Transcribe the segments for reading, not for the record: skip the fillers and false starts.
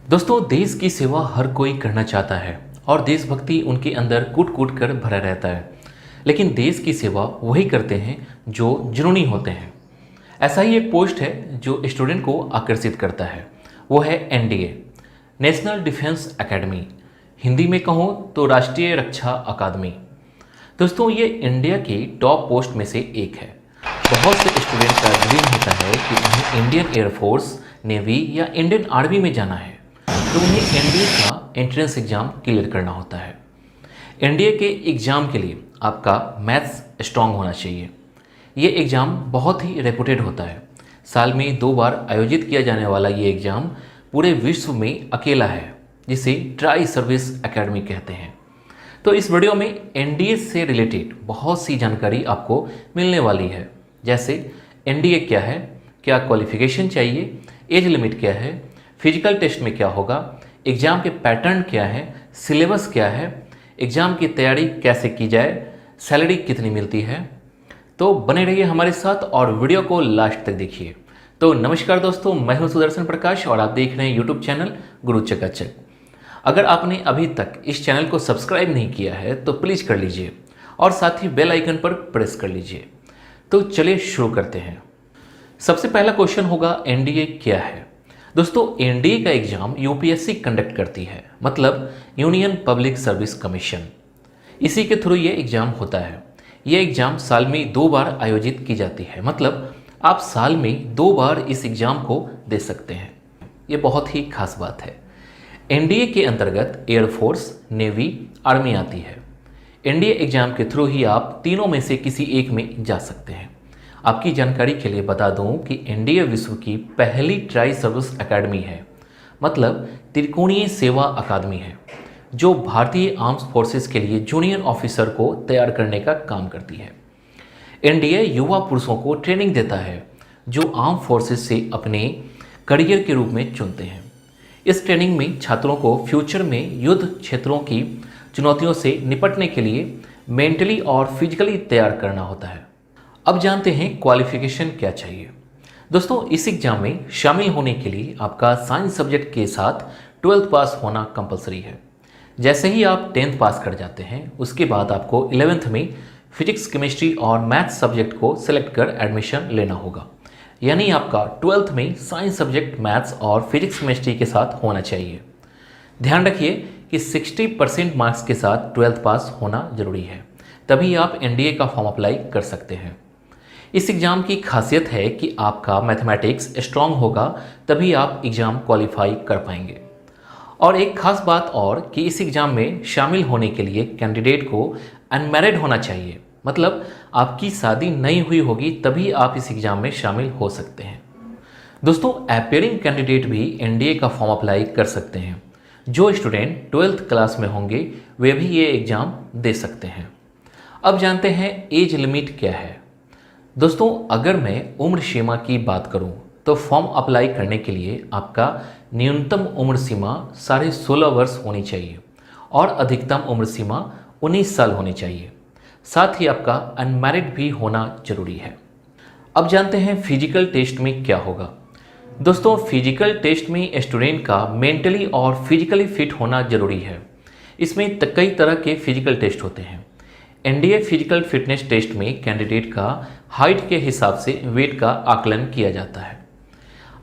दोस्तों, देश की सेवा हर कोई करना चाहता है और देशभक्ति उनके अंदर कूट कूट कर भरा रहता है। लेकिन देश की सेवा वही करते हैं जो जुनूनी होते हैं। ऐसा ही एक पोस्ट है जो स्टूडेंट को आकर्षित करता है। वो है NDA, national defence academy. Hindi में कहूँ तो राष्ट्रीय रक्षा अकादमी। दोस्तों, ये इंडिया की टॉप पोस्ट में से एक है। बहुत से स्टूडेंट का ड्रीम होता है कि उन्हें इंडियन एयरफोर्स, नेवी या इंडियन आर्मी में जाना है, तो उन्हें एनडीए का एंट्रेंस एग्ज़ाम क्लियर करना होता है। एनडीए के एग्ज़ाम के लिए आपका मैथ्स स्ट्रांग होना चाहिए। ये एग्ज़ाम बहुत ही रेपुटेड होता है। साल में 2 बार आयोजित किया जाने वाला ये एग्ज़ाम पूरे विश्व में अकेला है, जिसे ट्राई सर्विस एकेडमी कहते हैं। तो इस वीडियो में एनडीए से रिलेटेड बहुत सी जानकारी आपको मिलने वाली है, जैसे एनडीए क्या है, क्या क्वालिफिकेशन चाहिए, एज लिमिट क्या है, फिजिकल टेस्ट में क्या होगा, एग्ज़ाम के पैटर्न क्या है, सिलेबस क्या है, एग्ज़ाम की तैयारी कैसे की जाए, सैलरी कितनी मिलती है। तो बने रहिए हमारे साथ और वीडियो को लास्ट तक देखिए। तो नमस्कार दोस्तों, मैं हूं सुदर्शन प्रकाश और आप देख रहे हैं यूट्यूब चैनल गुरु चकाचक। अगर आपने अभी तक इस चैनल को सब्सक्राइब नहीं किया है तो प्लीज़ कर लीजिए और साथ ही बेल आइकन पर प्रेस कर लीजिए। तो चलिए शुरू करते हैं। सबसे पहला क्वेश्चन होगा, एनडीए क्या है। दोस्तों, एनडीए का एग्जाम यूपीएससी कंडक्ट करती है, मतलब यूनियन पब्लिक सर्विस कमीशन। इसी के थ्रू ये एग्जाम होता है। ये एग्जाम साल में 2 बार आयोजित की जाती है, मतलब आप साल में 2 बार इस एग्जाम को दे सकते हैं। ये बहुत ही खास बात है। एनडीए के अंतर्गत एयरफोर्स, नेवी, आर्मी आती है। एनडीए एग्जाम के थ्रू ही आप तीनों में से किसी एक में जा सकते हैं। आपकी जानकारी के लिए बता दूं कि एनडीए विश्व की पहली ट्राई सर्विस एकेडमी है, मतलब त्रिकोणीय सेवा अकादमी है, जो भारतीय आर्म्स फोर्सेस के लिए जूनियर ऑफिसर को तैयार करने का काम करती है। एनडीए युवा पुरुषों को ट्रेनिंग देता है जो आर्म फोर्सेस से अपने करियर के रूप में चुनते हैं। इस ट्रेनिंग में छात्रों को फ्यूचर में युद्ध क्षेत्रों की चुनौतियों से निपटने के लिए मेंटली और फिजिकली तैयार करना होता है। अब जानते हैं क्वालिफिकेशन क्या चाहिए। दोस्तों, इस एग्जाम में शामिल होने के लिए आपका साइंस सब्जेक्ट के साथ 12th पास होना कंपलसरी है। जैसे ही आप 10th पास कर जाते हैं, उसके बाद आपको 11th में फिजिक्स, केमिस्ट्री और मैथ्स सब्जेक्ट को सिलेक्ट कर एडमिशन लेना होगा। यानी आपका 12th में साइंस सब्जेक्ट मैथ्स और फिजिक्स, केमिस्ट्री के साथ होना चाहिए। ध्यान रखिए कि 60% मार्क्स के साथ 12th पास होना जरूरी है, तभी आप एनडीए का फॉर्म अप्लाई कर सकते हैं। इस एग्ज़ाम की खासियत है कि आपका मैथमेटिक्स स्ट्रांग होगा, तभी आप एग्ज़ाम क्वालिफाई कर पाएंगे। और एक खास बात और कि इस एग्ज़ाम में शामिल होने के लिए कैंडिडेट को अनमैरिड होना चाहिए, मतलब आपकी शादी नहीं हुई होगी तभी आप इस एग्ज़ाम में शामिल हो सकते हैं। दोस्तों, अपेयरिंग कैंडिडेट भी एनडीए का फॉर्म अप्लाई कर सकते हैं। जो स्टूडेंट 12th क्लास में होंगे वे भी ये एग्ज़ाम दे सकते हैं। अब जानते हैं एज लिमिट क्या है। दोस्तों, अगर मैं उम्र सीमा की बात करूं तो फॉर्म अप्लाई करने के लिए आपका न्यूनतम उम्र सीमा 16.5 वर्ष होनी चाहिए और अधिकतम उम्र सीमा 19 साल होनी चाहिए। साथ ही आपका अनमैरिड भी होना जरूरी है। अब जानते हैं फिजिकल टेस्ट में क्या होगा। दोस्तों, फिजिकल टेस्ट में स्टूडेंट का मेंटली और फिजिकली फिट होना जरूरी है। इसमें कई तरह के फिजिकल टेस्ट होते हैं। एनडीए फिजिकल फिटनेस टेस्ट में कैंडिडेट का हाइट के हिसाब से वेट का आकलन किया जाता है।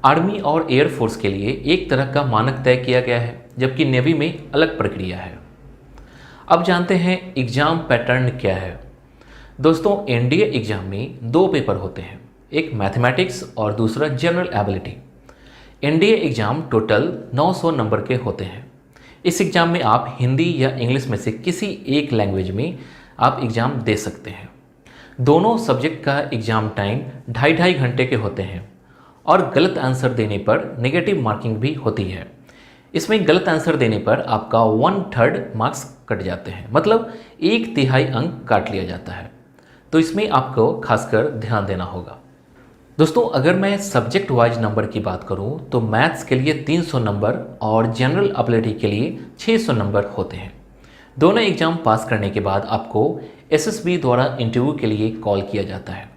आर्मी और एयरफोर्स के लिए एक तरह का मानक तय किया गया है, जबकि नेवी में अलग प्रक्रिया है। अब जानते हैं एग्जाम पैटर्न क्या है। दोस्तों, एनडीए एग्जाम में 2 पेपर होते हैं, एक मैथमेटिक्स और दूसरा general ability. NDA exam total 900 number के होते हैं। इस एग्जाम में आप हिंदी या इंग्लिश में से किसी एक लैंग्वेज में आप एग्ज़ाम दे सकते हैं। दोनों सब्जेक्ट का एग्ज़ाम टाइम 2.5 घंटे के होते हैं और गलत आंसर देने पर नेगेटिव मार्किंग भी होती है। इसमें गलत आंसर देने पर आपका 1/3 मार्क्स कट जाते हैं, मतलब 1/3 अंक काट लिया जाता है। तो इसमें आपको खासकर ध्यान देना होगा। दोस्तों, अगर मैं सब्जेक्ट वाइज नंबर की बात करूं तो मैथ्स के लिए 300 नंबर और जनरल एबिलिटी के लिए 600 नंबर होते हैं। दोनों एग्जाम पास करने के बाद आपको एसएसबी द्वारा इंटरव्यू के लिए कॉल किया जाता है।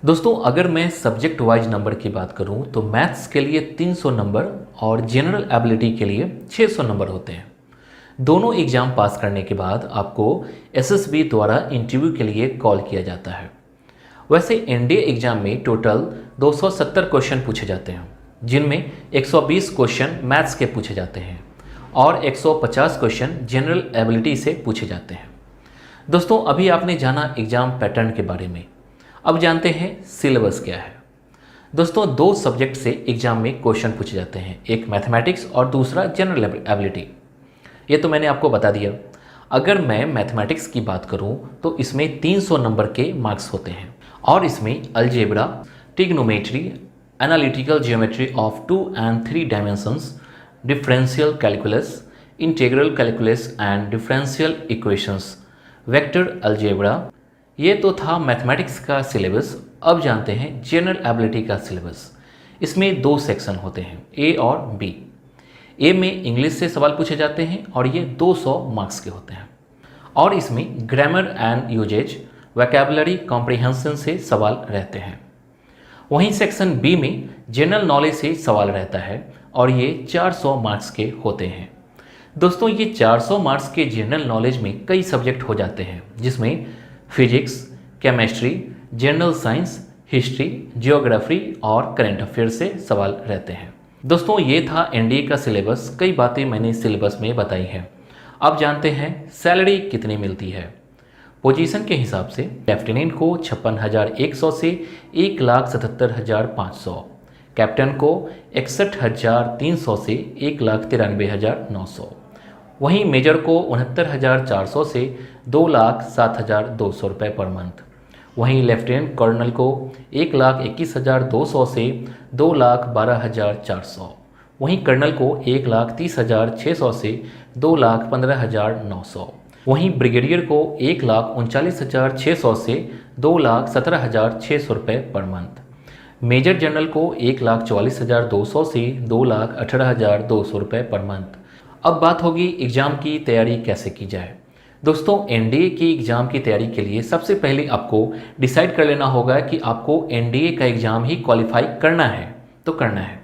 दोस्तों अगर मैं सब्जेक्ट वाइज नंबर की बात करूं तो मैथ्स के लिए 300 नंबर और जनरल एबिलिटी के लिए 600 नंबर होते हैं। दोनों एग्ज़ाम पास करने के बाद आपको एसएसबी द्वारा इंटरव्यू के लिए कॉल किया जाता है। वैसे एनडीए एग्ज़ाम में टोटल 270 क्वेश्चन पूछे जाते हैं, जिनमें 120 क्वेश्चन मैथ्स के पूछे जाते हैं और 150 क्वेश्चन जनरल एबिलिटी से पूछे जाते हैं। दोस्तों अभी आपने जाना एग्ज़ाम पैटर्न के बारे में, अब जानते हैं सिलेबस क्या है। दोस्तों 2 सब्जेक्ट से एग्ज़ाम में क्वेश्चन पूछे जाते हैं, एक मैथमेटिक्स और दूसरा जनरल एबिलिटी। ये तो मैंने आपको बता दिया। अगर मैं मैथमेटिक्स की बात करूं तो इसमें 300 नंबर के मार्क्स होते हैं और इसमें algebra, trigonometry, analytical geometry of 2 and 3 dimensions, differential calculus, integral calculus and differential equations, vector algebra. ये तो था मैथमेटिक्स का सिलेबस। अब जानते हैं जनरल एबिलिटी का सिलेबस। इसमें 2 सेक्शन होते हैं, ए और बी। ए में इंग्लिश से सवाल पूछे जाते हैं और ये 200 मार्क्स के होते हैं और इसमें grammar and usage, vocabulary comprehension से सवाल रहते हैं। वहीं सेक्शन बी में जनरल नॉलेज से सवाल रहता है और ये 400 मार्क्स के होते हैं। दोस्तों ये 400 मार्क्स के जनरल नॉलेज में कई सब्जेक्ट हो जाते हैं, जिसमें physics, chemistry, general science, history, geography और करंट अफेयर से सवाल रहते हैं। दोस्तों ये था एनडीए का सिलेबस। कई बातें मैंने सिलेबस में बताई हैं। अब जानते हैं सैलरी कितनी मिलती है। पोजीशन के हिसाब से लेफ्टिनेंट को 56,100 से 1,77,500, कैप्टन को 61,300 से 1,93,900, वहीं मेजर को 69,400 से 2,07,200 रुपये पर मंथ, वहीं लेफ्टिनेंट कर्नल को 1,21,200 से 2,12,400, वहीं कर्नल को 1,30,600 से 2,15,900, वहीं ब्रिगेडियर को 1,39,600 से 2,17,600 रुपये पर मंथ, मेजर जनरल को 1,44,200 से 2,18,200 रुपये पर मंथ। अब बात होगी एग्ज़ाम की तैयारी कैसे की जाए। दोस्तों एनडीए की एग्ज़ाम की तैयारी के लिए सबसे पहले आपको डिसाइड कर लेना होगा कि आपको एनडीए का एग्ज़ाम ही क्वालिफाई करना है तो करना है।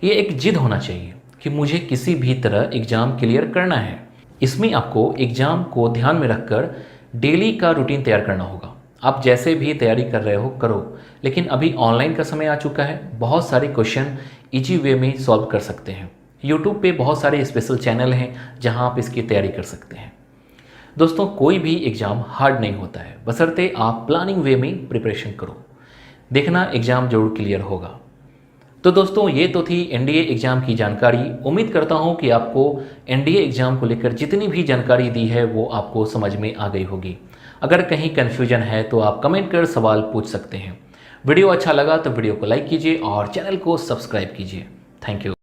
ये एक जिद होना चाहिए कि मुझे किसी भी तरह एग्ज़ाम क्लियर करना है। इसमें आपको एग्ज़ाम को ध्यान में रखकर डेली का रूटीन तैयार करना होगा। आप जैसे भी तैयारी कर रहे हो करो, लेकिन अभी ऑनलाइन का समय आ चुका है। बहुत सारे क्वेश्चन ईजी वे में सॉल्व कर सकते हैं। यूट्यूब पे बहुत सारे स्पेशल चैनल हैं जहां आप इसकी तैयारी कर सकते हैं। दोस्तों कोई भी एग्ज़ाम हार्ड नहीं होता है, बशर्ते आप प्लानिंग वे में प्रिपरेशन करो। देखना एग्ज़ाम जरूर क्लियर होगा। तो दोस्तों ये तो थी एनडीए एग्ज़ाम की जानकारी। उम्मीद करता हूँ कि आपको एनडीए एग्ज़ाम को लेकर जितनी भी जानकारी दी है वो आपको समझ में आ गई होगी। अगर कहीं कन्फ्यूजन है तो आप कमेंट कर सवाल पूछ सकते हैं। वीडियो अच्छा लगा तो वीडियो को लाइक कीजिए और चैनल को सब्सक्राइब कीजिए। Thank you.